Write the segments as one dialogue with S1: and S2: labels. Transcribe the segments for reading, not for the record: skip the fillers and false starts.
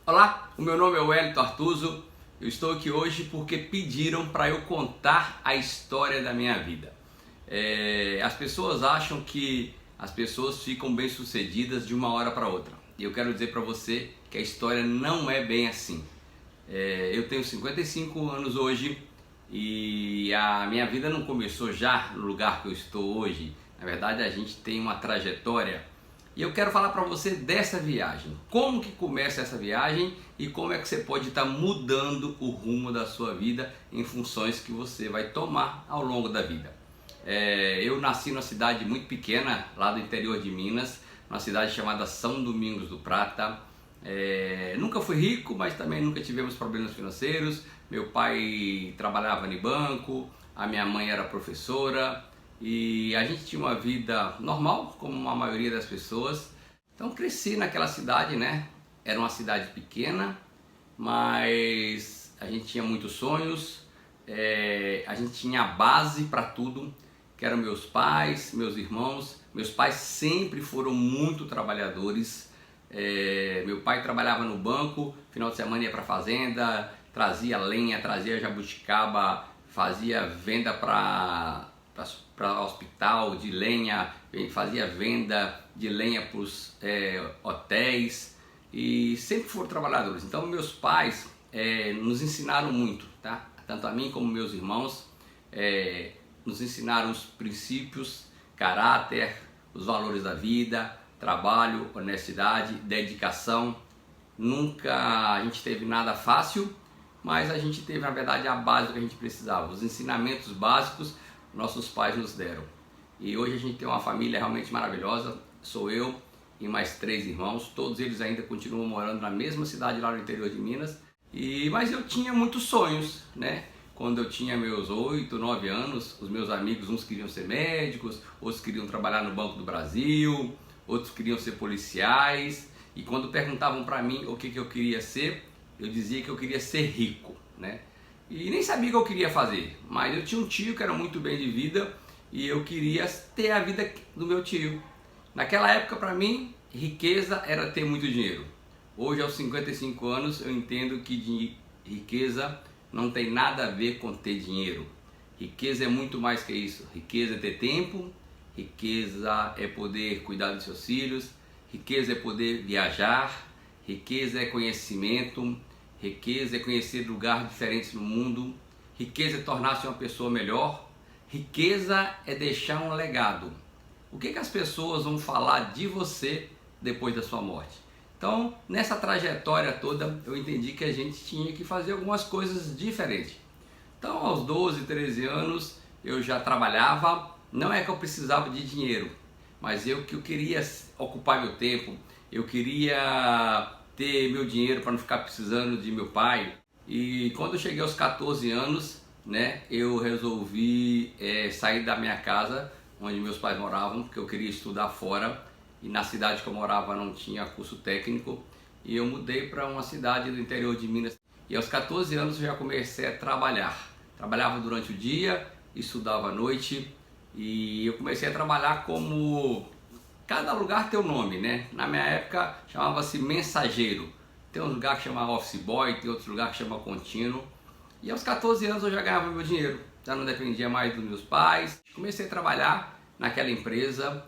S1: Olá, o meu nome é Wellington Artuso. Eu estou aqui hoje porque pediram para eu contar a história da minha vida. As pessoas acham que as pessoas ficam bem-sucedidas de uma hora para outra. E eu quero dizer para você que a história não é bem assim. Eu tenho 55 anos hoje e a minha vida não começou já no lugar que eu estou hoje. Na verdade, a gente tem uma trajetória. E eu quero falar para você dessa viagem, como que começa essa viagem e como é que você pode estar mudando o rumo da sua vida em funções que você vai tomar ao longo da vida. Eu nasci numa cidade muito pequena, lá do interior de Minas, uma cidade chamada São Domingos do Prata. Nunca fui rico, mas também nunca tivemos problemas financeiros. Meu pai trabalhava no banco, a minha mãe era professora. E a gente tinha uma vida normal, como a maioria das pessoas. Então cresci naquela cidade, né? Era uma cidade pequena, mas a gente tinha muitos sonhos. A gente tinha a base para tudo, que eram meus pais, meus irmãos. Meus pais sempre foram muito trabalhadores. Meu pai trabalhava no banco, final de semana ia para a fazenda, trazia lenha, trazia jabuticaba, fazia venda para hospital de lenha, fazia venda de lenha para os hotéis e sempre foram trabalhadores. Então meus pais nos ensinaram muito, tá? Tanto a mim como meus irmãos, nos ensinaram os princípios, caráter, os valores da vida, trabalho, honestidade, dedicação. Nunca a gente teve nada fácil, mas a gente teve na verdade a base que a gente precisava, os ensinamentos básicos nossos pais nos deram. E hoje a gente tem uma família realmente maravilhosa. Sou eu e mais 3 irmãos, todos eles ainda continuam morando na mesma cidade lá no interior de Minas. Mas eu tinha muitos sonhos, né? Quando eu tinha meus 8, 9 anos, os meus amigos, uns queriam ser médicos, outros queriam trabalhar no Banco do Brasil, outros queriam ser policiais. E quando perguntavam para mim o que eu queria ser, eu dizia que eu queria ser rico, né? E nem sabia o que eu queria fazer, mas eu tinha um tio que era muito bem de vida e eu queria ter a vida do meu tio. Naquela época, para mim, riqueza era ter muito dinheiro. Hoje, aos 55 anos, eu entendo que riqueza não tem nada a ver com ter dinheiro. Riqueza é muito mais que isso. Riqueza é ter tempo, riqueza é poder cuidar dos seus filhos, riqueza é poder viajar, riqueza é conhecimento, riqueza é conhecer lugares diferentes no mundo, riqueza é tornar-se uma pessoa melhor, riqueza é deixar um legado. O que as pessoas vão falar de você depois da sua morte? Então, nessa trajetória toda, eu entendi que a gente tinha que fazer algumas coisas diferentes. Então, aos 12, 13 anos, eu já trabalhava. Não é que eu precisava de dinheiro, mas eu queria ocupar meu tempo, eu queria ter meu dinheiro para não ficar precisando de meu pai. E quando eu cheguei aos 14 anos, né, eu resolvi sair da minha casa, onde meus pais moravam, porque eu queria estudar fora. E na cidade que eu morava não tinha curso técnico. E eu mudei para uma cidade do interior de Minas. E aos 14 anos eu já comecei a trabalhar. Trabalhava durante o dia, estudava à noite. E eu comecei a trabalhar como... Cada lugar tem um nome, né? Na minha época chamava-se mensageiro. Tem um lugar que chama office boy, tem outro lugar que chama contínuo. E aos 14 anos eu já ganhava meu dinheiro. Já não dependia mais dos meus pais. Comecei a trabalhar naquela empresa,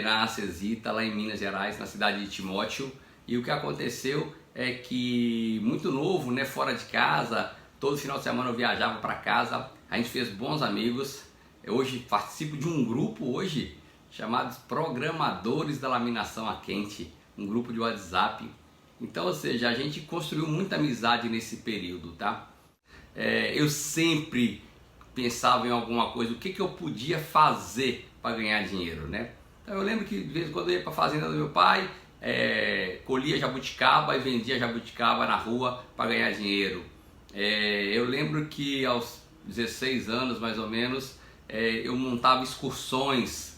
S1: na Acesita, lá em Minas Gerais, na cidade de Timóteo. E o que aconteceu é que, muito novo, né? Fora de casa, todo final de semana eu viajava para casa. A gente fez bons amigos. Eu hoje participo de um grupo chamados Programadores da Laminação a Quente, um grupo de WhatsApp. Então, ou seja, a gente construiu muita amizade nesse período, tá? Eu sempre pensava em alguma coisa, o que eu podia fazer para ganhar dinheiro, né? Então eu lembro que de vez em quando eu ia para a fazenda do meu pai, colhia jabuticaba e vendia jabuticaba na rua para ganhar dinheiro. Eu lembro que aos 16 anos, mais ou menos, eu montava excursões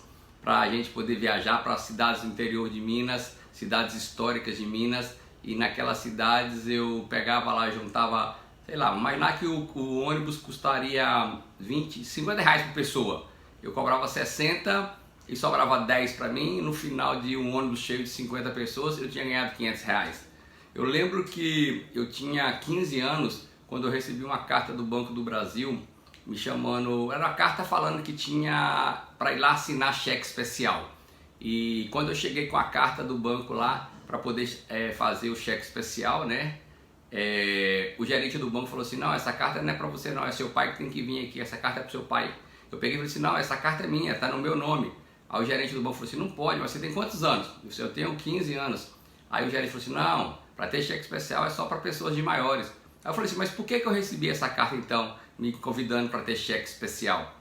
S1: para a gente poder viajar para cidades do interior de Minas, cidades históricas de Minas, e naquelas cidades eu pegava lá, juntava, sei lá, imaginar que o ônibus custaria 20, 50 reais por pessoa. Eu cobrava 60 e sobrava 10 para mim, e no final de um ônibus cheio de 50 pessoas eu tinha ganhado 500 reais. Eu lembro que eu tinha 15 anos quando eu recebi uma carta do Banco do Brasil me chamando, era uma carta falando que tinha para ir lá assinar cheque especial. E quando eu cheguei com a carta do banco lá para poder fazer o cheque especial, né? O gerente do banco falou assim: não, essa carta não é para você não, é seu pai que tem que vir aqui, essa carta é para seu pai. Eu peguei e falei assim: não, essa carta é minha, tá no meu nome. Aí o gerente do banco falou assim: não pode, mas você tem quantos anos? Eu disse: eu tenho 15 anos. Aí o gerente falou assim: não, para ter cheque especial é só para pessoas de maiores. Aí eu falei assim: mas por que eu recebi essa carta então, me convidando para ter cheque especial?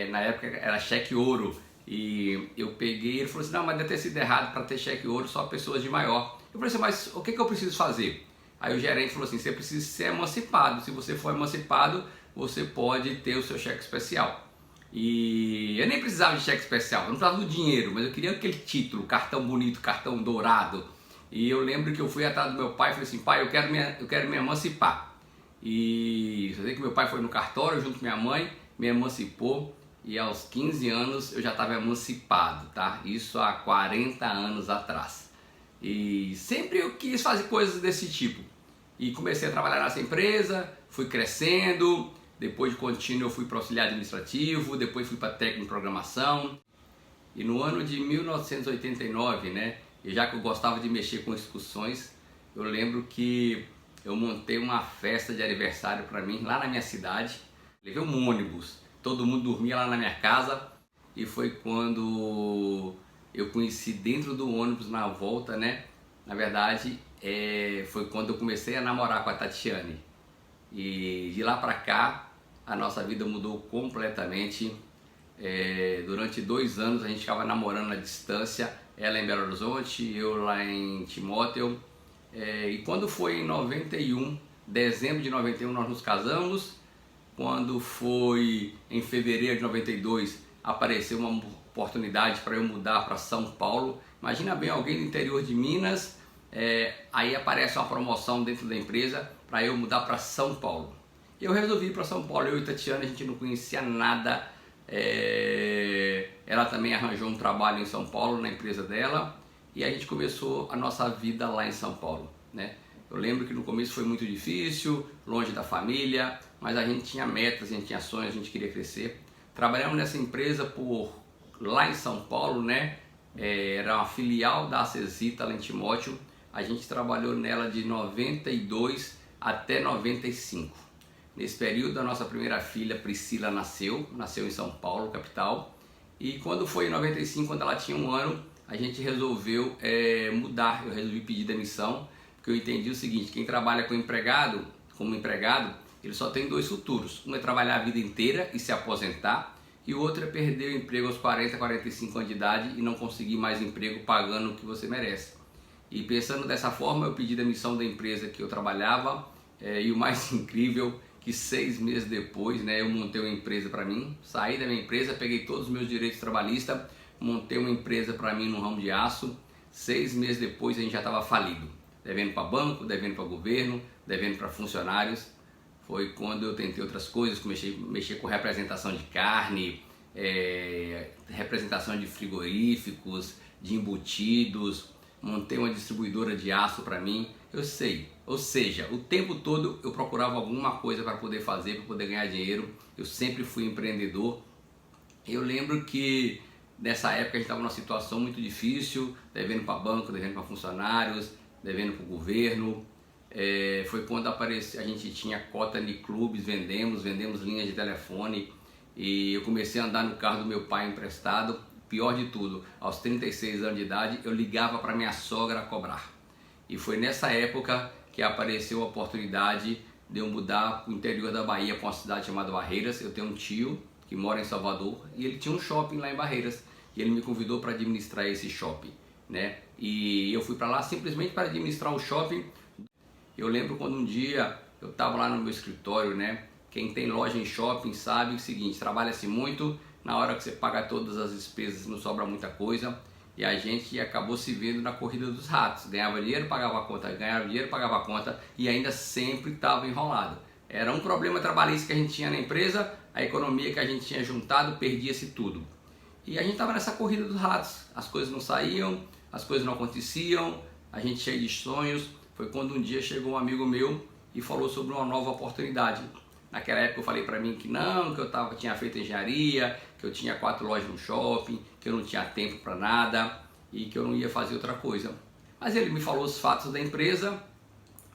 S1: Na época era cheque ouro. E eu peguei, ele falou assim: não, mas deve ter sido errado, para ter cheque ouro só pessoas de maior. Eu falei assim: mas o que eu preciso fazer? Aí o gerente falou assim: você precisa ser emancipado, se você for emancipado, você pode ter o seu cheque especial. E eu nem precisava de cheque especial, eu não precisava do dinheiro, mas eu queria aquele título, cartão bonito, cartão dourado. E eu lembro que eu fui atrás do meu pai e falei assim: pai, eu quero me emancipar. E eu sei que meu pai foi no cartório junto com minha mãe, me emancipou. E aos 15 anos eu já estava emancipado, tá? Isso há 40 anos atrás. E sempre eu quis fazer coisas desse tipo. E comecei a trabalhar nessa empresa, fui crescendo, depois de contínuo eu fui para auxiliar administrativo, depois fui para técnico em programação. E no ano de 1989, né, e já que eu gostava de mexer com excursões, eu lembro que eu montei uma festa de aniversário para mim lá na minha cidade. Levei um ônibus. Todo mundo dormia lá na minha casa e foi quando eu conheci dentro do ônibus na volta, né? Na verdade, foi quando eu comecei a namorar com a Tatiane. E de lá pra cá, a nossa vida mudou completamente. Durante 2 anos a gente ficava namorando à distância, ela em Belo Horizonte, eu lá em Timóteo. E quando foi em 91, dezembro de 91, nós nos casamos. Quando foi em fevereiro de 92, apareceu uma oportunidade para eu mudar para São Paulo. Imagina bem, alguém do interior de Minas, aí aparece uma promoção dentro da empresa para eu mudar para São Paulo. Eu resolvi ir para São Paulo, eu e Tatiana, a gente não conhecia nada. Ela também arranjou um trabalho em São Paulo, na empresa dela, e a gente começou a nossa vida lá em São Paulo, né? Eu lembro que no começo foi muito difícil, longe da família, mas a gente tinha metas, a gente tinha sonhos, a gente queria crescer. Trabalhamos nessa empresa lá em São Paulo, né? Era uma filial da Acesita lá em Timóteo. A gente trabalhou nela de 92 até 95. Nesse período a nossa primeira filha Priscila nasceu em São Paulo, capital. E quando foi em 95, quando ela tinha 1 ano, a gente resolveu mudar. Eu resolvi pedir demissão. Eu entendi o seguinte: quem trabalha como empregado, ele só tem 2 futuros. Um é trabalhar a vida inteira e se aposentar, e o outro é perder o emprego aos 40, 45 anos de idade e não conseguir mais emprego pagando o que você merece. E pensando dessa forma, eu pedi demissão da empresa que eu trabalhava, e o mais incrível, que 6 meses depois, né, eu montei uma empresa para mim, saí da minha empresa, peguei todos os meus direitos trabalhistas, montei uma empresa para mim no ramo de aço. 6 meses depois a gente já estava falido. Devendo para banco, devendo para governo, devendo para funcionários. Foi quando eu tentei outras coisas, comecei a mexer com representação de carne, representação de frigoríficos, de embutidos, montei uma distribuidora de aço para mim. Eu sei, ou seja, o tempo todo eu procurava alguma coisa para poder fazer, para poder ganhar dinheiro. Eu sempre fui empreendedor. Eu lembro que nessa época a gente estava numa situação muito difícil, devendo para banco, devendo para funcionários, devendo para o governo. Foi quando apareceu, a gente tinha cota de clubes, vendemos linhas de telefone, e eu comecei a andar no carro do meu pai emprestado. Pior de tudo, aos 36 anos de idade eu ligava para minha sogra cobrar. E foi nessa época que apareceu a oportunidade de eu mudar para o interior da Bahia, para uma cidade chamada Barreiras. Eu tenho um tio que mora em Salvador e ele tinha um shopping lá em Barreiras, e ele me convidou para administrar esse shopping, né? E eu fui para lá simplesmente para administrar o shopping. Eu lembro quando um dia eu estava lá no meu escritório, né? Quem tem loja em shopping sabe o seguinte: trabalha-se muito, na hora que você paga todas as despesas não sobra muita coisa. E a gente acabou se vendo na corrida dos ratos. Ganhava dinheiro, pagava a conta, ganhava dinheiro, pagava a conta, e ainda sempre estava enrolado. Era um problema trabalhista que a gente tinha na empresa, a economia que a gente tinha juntado, perdia-se tudo. E a gente estava nessa corrida dos ratos, as coisas não saíam, as coisas não aconteciam, a gente cheio de sonhos. foi quando um dia chegou um amigo meu e falou sobre uma nova oportunidade. Naquela época eu falei para mim que não, que eu tinha feito engenharia, que eu tinha 4 lojas no shopping, que eu não tinha tempo para nada e que eu não ia fazer outra coisa. Mas ele me falou os fatos da empresa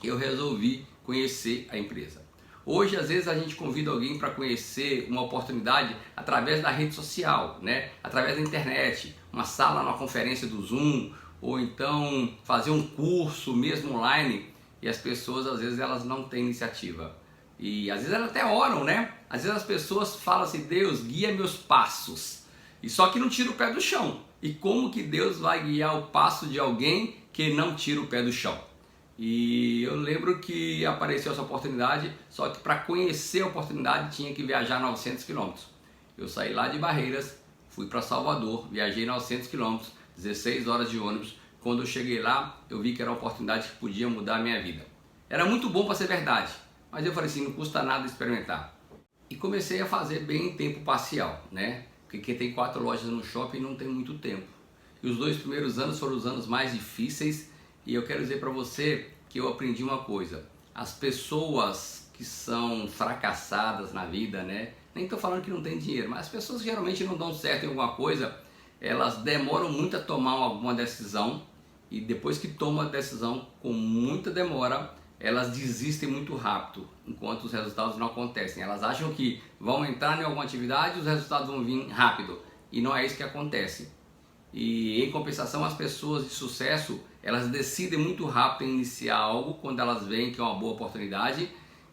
S1: e eu resolvi conhecer a empresa. Hoje, às vezes, a gente convida alguém para conhecer uma oportunidade através da rede social, né? Através da internet, uma sala numa conferência do Zoom, ou então fazer um curso mesmo online, e as pessoas, às vezes, elas não têm iniciativa. E às vezes elas até oram, né? Às vezes as pessoas falam assim, Deus, guia meus passos. E só que não tira o pé do chão. E como que Deus vai guiar o passo de alguém que não tira o pé do chão? E eu lembro que apareceu essa oportunidade, só que para conhecer a oportunidade tinha que viajar 900 quilômetros. Eu saí lá de Barreiras, fui para Salvador, viajei 900 quilômetros, 16 horas de ônibus. Quando eu cheguei lá, eu vi que era uma oportunidade que podia mudar a minha vida. Era muito bom para ser verdade, mas eu falei assim, não custa nada experimentar. E comecei a fazer bem em tempo parcial, né? Porque quem tem 4 lojas no shopping não tem muito tempo. E os 2 primeiros anos foram os anos mais difíceis. E eu quero dizer para você que eu aprendi uma coisa. As pessoas que são fracassadas na vida, né? Nem estou falando que não tem dinheiro, mas as pessoas que geralmente não dão certo em alguma coisa, elas demoram muito a tomar alguma decisão. E depois que tomam a decisão com muita demora, elas desistem muito rápido, enquanto os resultados não acontecem. Elas acham que vão entrar em alguma atividade e os resultados vão vir rápido. E não é isso que acontece. E em compensação, as pessoas de sucesso, elas decidem muito rápido em iniciar algo quando elas veem que é uma boa oportunidade,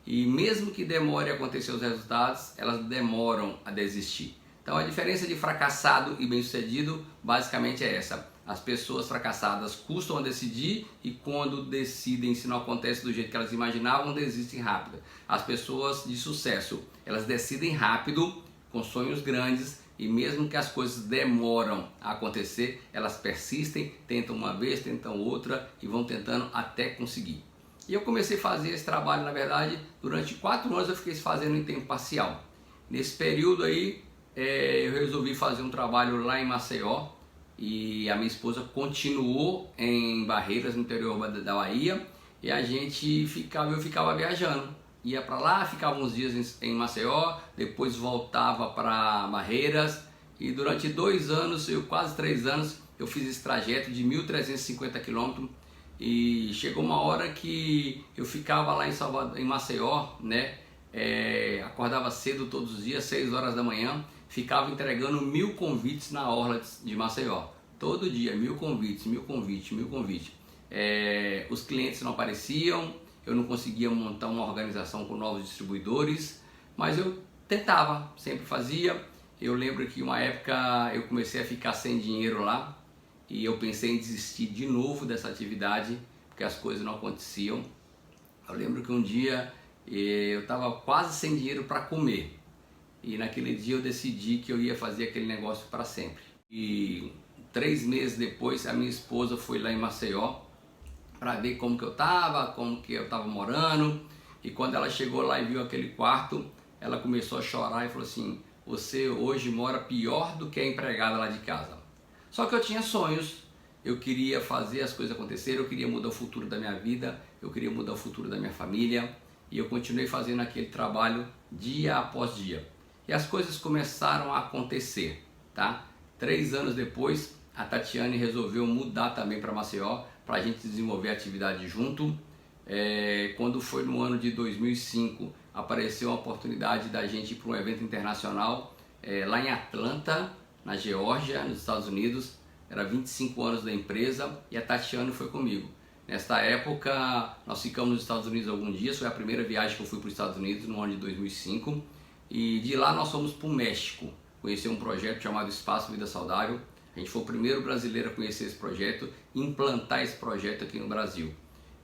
S1: e mesmo que demore a acontecer os resultados, elas demoram a desistir. Então a diferença de fracassado e bem-sucedido basicamente é essa. As pessoas fracassadas custam a decidir e quando decidem, se não acontece do jeito que elas imaginavam, desistem rápido. As pessoas de sucesso, elas decidem rápido, com sonhos grandes, e mesmo que as coisas demoram a acontecer, elas persistem, tentam uma vez, tentam outra e vão tentando até conseguir. E eu comecei a fazer esse trabalho, na verdade, durante 4 anos eu fiquei fazendo em tempo parcial. Nesse período aí, eu resolvi fazer um trabalho lá em Maceió e a minha esposa continuou em Barreiras, no interior da Bahia, e eu ficava viajando. Ia para lá, ficava uns dias em Maceió, depois voltava para Barreiras e durante 2 anos, quase 3 anos, eu fiz esse trajeto de 1.350 quilômetros e chegou uma hora que eu ficava lá em Maceió, né? Acordava cedo todos os dias, 6 horas da manhã, ficava entregando 1000 convites na orla de Maceió. Todo dia, 1000 convites, 1000 convites, 1000 convites. Os clientes não apareciam, eu não conseguia montar uma organização com novos distribuidores, mas eu tentava, sempre fazia. Eu lembro que uma época eu comecei a ficar sem dinheiro lá e eu pensei em desistir de novo dessa atividade, porque as coisas não aconteciam. Eu lembro que um dia eu estava quase sem dinheiro para comer e naquele dia eu decidi que eu ia fazer aquele negócio para sempre. E 3 meses depois a minha esposa foi lá em Maceió para ver como que eu estava morando, e quando ela chegou lá e viu aquele quarto, ela começou a chorar e falou assim, você hoje mora pior do que a empregada lá de casa. Só que eu tinha sonhos, eu queria fazer as coisas acontecerem, eu queria mudar o futuro da minha vida, eu queria mudar o futuro da minha família, e eu continuei fazendo aquele trabalho dia após dia. E as coisas começaram a acontecer, tá? 3 anos depois, a Tatiane resolveu mudar também para Maceió, para a gente desenvolver a atividade junto. Quando foi no ano de 2005, apareceu a oportunidade da gente ir para um evento internacional lá em Atlanta, na Geórgia, nos Estados Unidos. Era 25 anos da empresa e a Tatiane foi comigo. Nesta época, nós ficamos nos Estados Unidos alguns dias, foi a primeira viagem que eu fui para os Estados Unidos no ano de 2005. E de lá nós fomos para o México, conhecer um projeto chamado Espaço Vida Saudável. A gente foi o primeiro brasileiro a conhecer esse projeto, implantar esse projeto aqui no Brasil.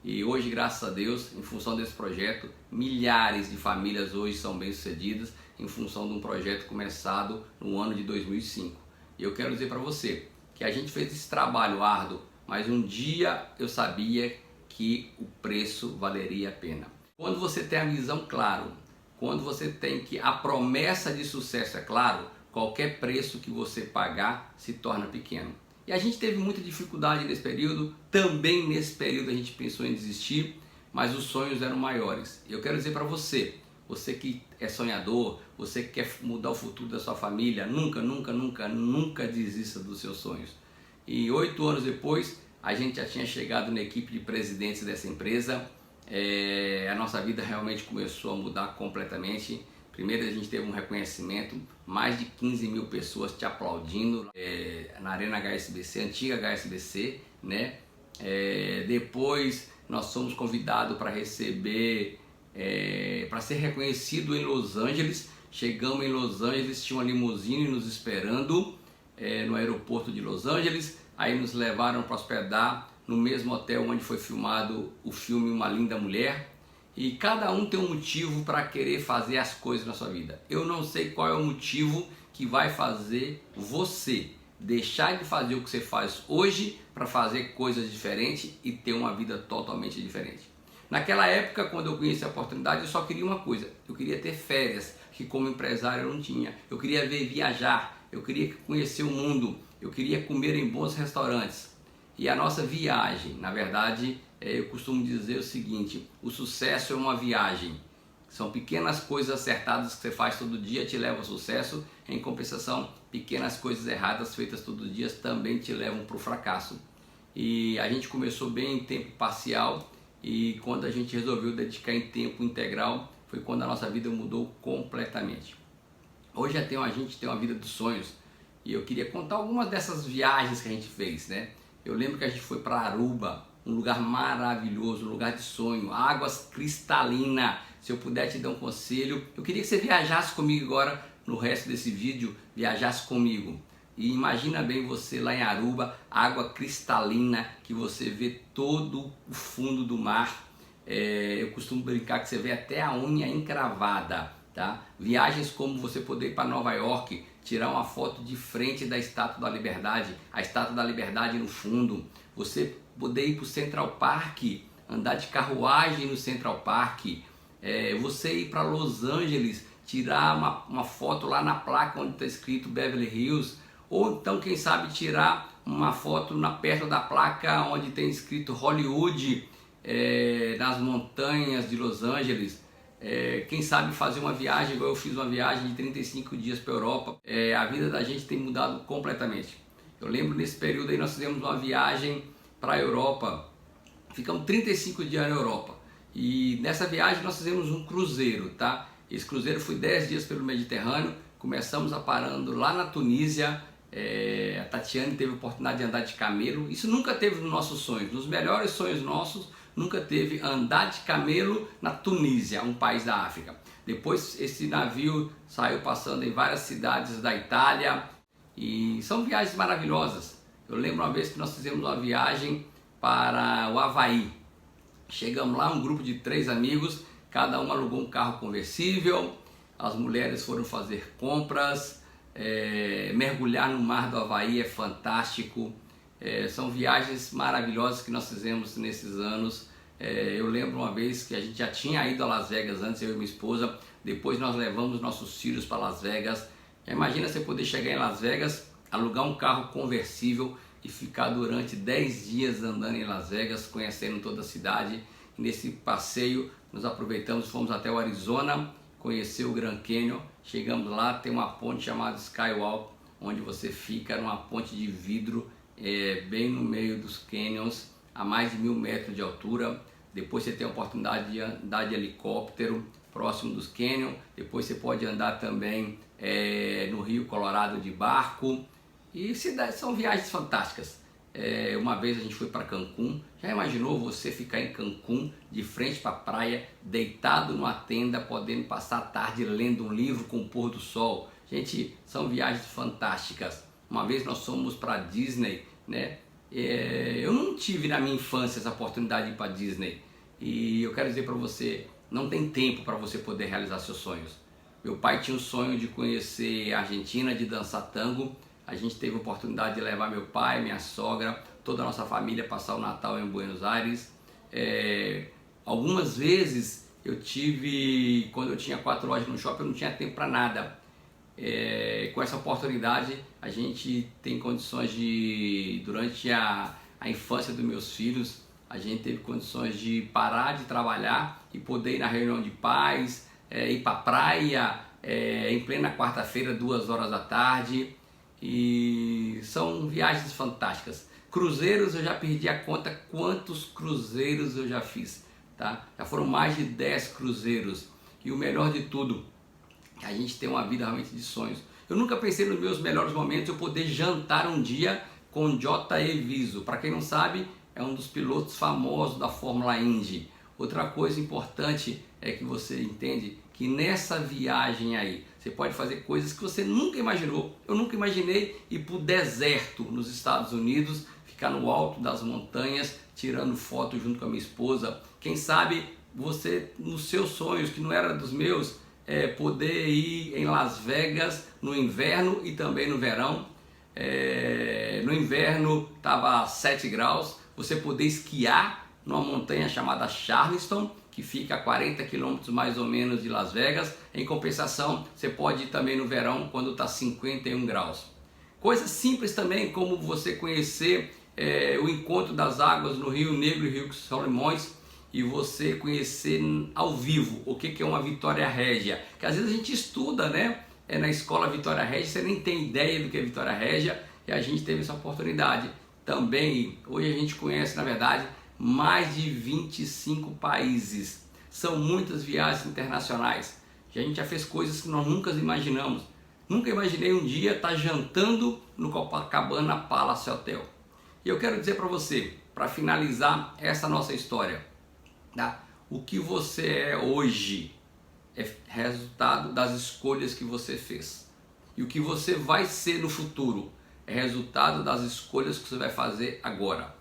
S1: E hoje, graças a Deus, em função desse projeto, milhares de famílias hoje são bem-sucedidas em função de um projeto começado no ano de 2005. E eu quero dizer para você que a gente fez esse trabalho árduo, mas um dia eu sabia que o preço valeria a pena. Quando você tem a visão clara, quando você tem que a promessa de sucesso é claro, qualquer preço que você pagar se torna pequeno. E a gente teve muita dificuldade nesse período, também nesse período a gente pensou em desistir, mas os sonhos eram maiores. Eu quero dizer para você, você que é sonhador, você que quer mudar o futuro da sua família, nunca, nunca, nunca, nunca desista dos seus sonhos. E 8 anos depois, a gente já tinha chegado na equipe de presidentes dessa empresa. A nossa vida realmente começou a mudar completamente. Primeiro a gente teve um reconhecimento, mais de 15 mil pessoas te aplaudindo na Arena HSBC, antiga HSBC, né? Depois nós fomos convidados para receber, para ser reconhecido em Los Angeles. Chegamos em Los Angeles, tinha uma limusine nos esperando no aeroporto de Los Angeles. Aí nos levaram para hospedar no mesmo hotel onde foi filmado o filme Uma Linda Mulher. E cada um tem um motivo para querer fazer as coisas na sua vida. Eu não sei qual é o motivo que vai fazer você deixar de fazer o que você faz hoje para fazer coisas diferentes e ter uma vida totalmente diferente. Naquela época, quando eu conheci a oportunidade, eu só queria uma coisa. Eu queria ter férias, que como empresário eu não tinha. Eu queria viajar, eu queria conhecer o mundo, eu queria comer em bons restaurantes. E a nossa viagem, na verdade, eu costumo dizer o seguinte: o sucesso é uma viagem. São pequenas coisas acertadas que você faz todo dia te levam ao sucesso. Em compensação, pequenas coisas erradas feitas todo dia também te levam para o fracasso. E a gente começou bem em tempo parcial, e quando a gente resolveu dedicar em tempo integral, foi quando a nossa vida mudou completamente. Hoje a gente tem uma vida dos sonhos, e eu queria contar algumas dessas viagens que a gente fez, né? Eu lembro que a gente foi para Aruba, um lugar maravilhoso, um lugar de sonho, águas cristalinas. Se eu puder te dar um conselho, eu queria que você viajasse comigo agora, no resto desse vídeo, viajasse comigo. E imagina bem você lá em Aruba, água cristalina, que você vê todo o fundo do mar. Eu costumo brincar que você vê até a unha encravada, tá? Viagens como você poder ir para Nova York, tirar uma foto de frente da Estátua da Liberdade, a Estátua da Liberdade no fundo. Você poder ir para o Central Park, andar de carruagem no Central Park. Você ir para Los Angeles, tirar uma foto lá na placa onde está escrito Beverly Hills. Ou então, quem sabe, tirar uma foto perto da placa onde tem escrito Hollywood, nas montanhas de Los Angeles. Quem sabe fazer uma viagem, igual eu fiz uma viagem de 35 dias para a Europa. A vida da gente tem mudado completamente. Eu lembro nesse período aí nós fizemos uma viagem para a Europa, ficamos 35 dias na Europa. E nessa viagem nós fizemos um cruzeiro, tá? Esse cruzeiro foi 10 dias pelo Mediterrâneo. Começamos parando lá na Tunísia. A Tatiane teve a oportunidade de andar de camelo. Isso nunca teve nos nossos sonhos, nos melhores sonhos nossos, nunca teve andar de camelo na Tunísia, um país da África. Depois esse navio saiu passando em várias cidades da Itália e são viagens maravilhosas. Eu lembro uma vez que nós fizemos uma viagem para o Havaí. Chegamos lá, um grupo de 3 amigos, cada um alugou um carro conversível, as mulheres foram fazer compras, mergulhar no mar do Havaí é fantástico. São viagens maravilhosas que nós fizemos nesses anos. Eu lembro uma vez que a gente já tinha ido a Las Vegas antes, eu e minha esposa. Depois nós levamos nossos filhos para Las Vegas. Imagina você poder chegar em Las Vegas, alugar um carro conversível e ficar durante 10 dias andando em Las Vegas, conhecendo toda a cidade. E nesse passeio nós aproveitamos, fomos até o Arizona, conhecer o Grand Canyon. Chegamos lá, tem uma ponte chamada Skywalk, onde você fica numa ponte de vidro, bem no meio dos canyons, a mais de 1000 metros de altura. Depois você tem a oportunidade de andar de helicóptero próximo dos canyons. Depois você pode andar também no Rio Colorado de barco. E são viagens fantásticas. Uma vez a gente foi para Cancún. Já imaginou você ficar em Cancún, de frente para a praia, deitado numa tenda, podendo passar a tarde lendo um livro com o pôr do sol? Gente, são viagens fantásticas. Uma vez nós fomos para Disney, né? Eu não tive na minha infância essa oportunidade de ir para Disney. E eu quero dizer para você, não tem tempo para você poder realizar seus sonhos. Meu pai tinha o sonho de conhecer a Argentina, de dançar tango. A gente teve a oportunidade de levar meu pai, minha sogra, toda a nossa família passar o Natal em Buenos Aires. Algumas vezes quando eu tinha 4 lojas no shopping, eu não tinha tempo para nada. Com essa oportunidade, a gente tem condições de, durante a infância dos meus filhos, a gente teve condições de parar de trabalhar e poder ir na reunião de pais, ir para a praia em plena quarta-feira, 2 horas da tarde. E são viagens fantásticas. Cruzeiros, eu já perdi a conta quantos cruzeiros eu já fiz, tá? Já foram mais de 10 cruzeiros. E o melhor de tudo, a gente tem uma vida realmente de sonhos. Eu nunca pensei nos meus melhores momentos eu poder jantar um dia com J.E. Viso. Para quem não sabe, é um dos pilotos famosos da Fórmula Indy. Outra coisa importante é que você entende que nessa viagem aí, você pode fazer coisas que você nunca imaginou. Eu nunca imaginei ir para o deserto nos Estados Unidos, ficar no alto das montanhas, tirando foto junto com a minha esposa. Quem sabe você, nos seus sonhos, que não era dos meus, poder ir em Las Vegas no inverno e também no verão. No inverno estava 7 graus, você poder esquiar numa montanha chamada Charleston, que fica a 40 quilômetros mais ou menos de Las Vegas. Em compensação, você pode ir também no verão quando está 51 graus. Coisas simples também, como você conhecer o encontro das águas no Rio Negro e Rio Solimões, e você conhecer ao vivo o que é uma Vitória Régia. Que às vezes a gente estuda, né? Na escola Vitória Régia, você nem tem ideia do que é Vitória Régia, e a gente teve essa oportunidade também. Hoje a gente conhece, na verdade, mais de 25 países. São muitas viagens internacionais. A gente já fez coisas que nós nunca imaginamos. Nunca imaginei um dia estar jantando no Copacabana Palace Hotel. E eu quero dizer para você, para finalizar essa nossa história, tá? O que você é hoje é resultado das escolhas que você fez. E o que você vai ser no futuro é resultado das escolhas que você vai fazer agora.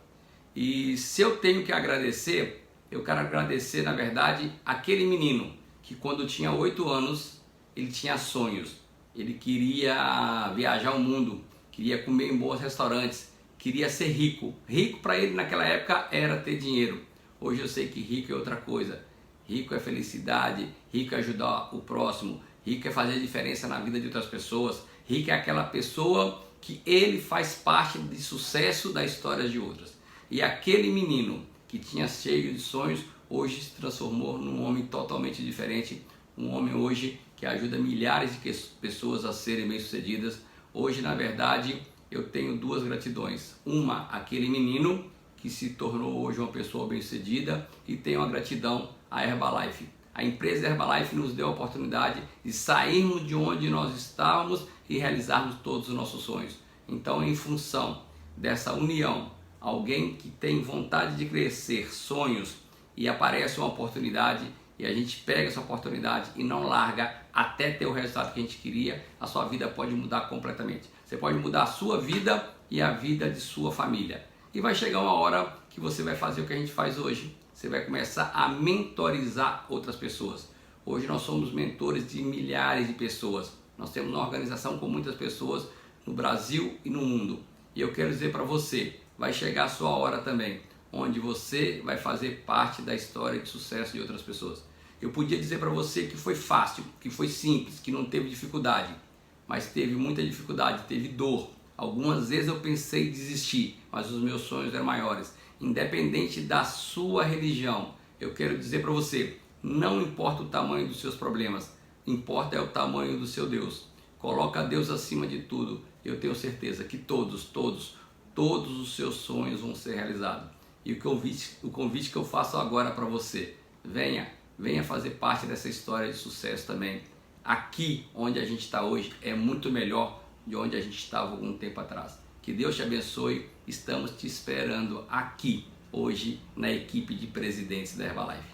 S1: E se eu tenho que agradecer, eu quero agradecer, na verdade, aquele menino que quando tinha 8 anos, ele tinha sonhos. Ele queria viajar o mundo, queria comer em bons restaurantes, queria ser rico. Rico para ele naquela época era ter dinheiro. Hoje eu sei que rico é outra coisa. Rico é felicidade, rico é ajudar o próximo, rico é fazer diferença na vida de outras pessoas. Rico é aquela pessoa que ele faz parte de sucesso da história de outras. E aquele menino que tinha cheio de sonhos, hoje se transformou num homem totalmente diferente. Um homem hoje que ajuda milhares de pessoas a serem bem-sucedidas. Hoje, na verdade, eu tenho 2 gratidões. Uma, aquele menino que se tornou hoje uma pessoa bem-sucedida, e tenho a gratidão à Herbalife. A empresa Herbalife nos deu a oportunidade de sairmos de onde nós estávamos e realizarmos todos os nossos sonhos. Então, em função dessa união, alguém que tem vontade de crescer, sonhos, e aparece uma oportunidade e a gente pega essa oportunidade e não larga até ter o resultado que a gente queria, a sua vida pode mudar completamente. Você pode mudar a sua vida e a vida de sua família. E vai chegar uma hora que você vai fazer o que a gente faz hoje. Você vai começar a mentorizar outras pessoas. Hoje nós somos mentores de milhares de pessoas. Nós temos uma organização com muitas pessoas no Brasil e no mundo. E eu quero dizer para você, vai chegar a sua hora também, onde você vai fazer parte da história de sucesso de outras pessoas. Eu podia dizer para você que foi fácil, que foi simples, que não teve dificuldade, mas teve muita dificuldade, teve dor. Algumas vezes eu pensei em desistir, mas os meus sonhos eram maiores. Independente da sua religião, eu quero dizer para você, não importa o tamanho dos seus problemas, importa é o tamanho do seu Deus. Coloca Deus acima de tudo. Eu tenho certeza que todos os seus sonhos vão ser realizados. E o convite que eu faço agora para você, venha fazer parte dessa história de sucesso também. Aqui onde a gente está hoje é muito melhor de onde a gente estava algum tempo atrás. Que Deus te abençoe, estamos te esperando aqui hoje na equipe de presidentes da Herbalife.